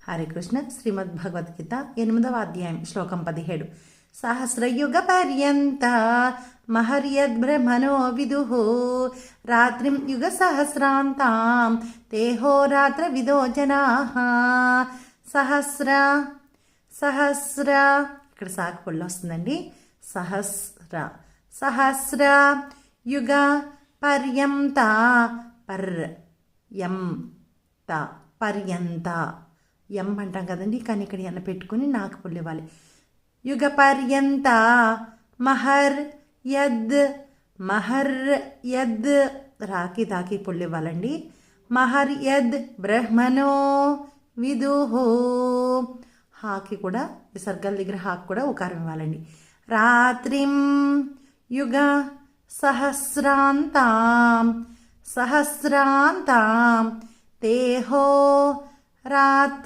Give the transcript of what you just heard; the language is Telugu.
హరే కృష్ణ. శ్రీమద్ భగవద్గీత 8వ అధ్యాయం శ్లోకం 17. సహస్రయుగ పర్యంత మహర్యద్బ్రహ్మణో విదుః రాత్రిం యుగ సహస్రాంతాం తేహోరాత్ర విదో జనాః. సహస్ర సహస్ర ఇక్కడ సాకు పొల్లు వస్తుందండి. సహస్ర సహస్ర యుగ పర్యంత పర్యంత ఎం అంటాం కదండి, కానీ ఇక్కడ ఎన్న పెట్టుకుని నాకు పుల్లు ఇవ్వాలి. యుగ పర్యంత మహర్ యద్ రాకి దాకి పుల్లు ఇవ్వాలండి. మహర్ యద్ బ్రహ్మణో విదుః హాకి కూడా విసర్గల దగ్గర హాకి కూడా ఉకారం ఇవ్వాలండి. రాత్రిం యుగ సహస్రాంతాం తేహో రాత్ర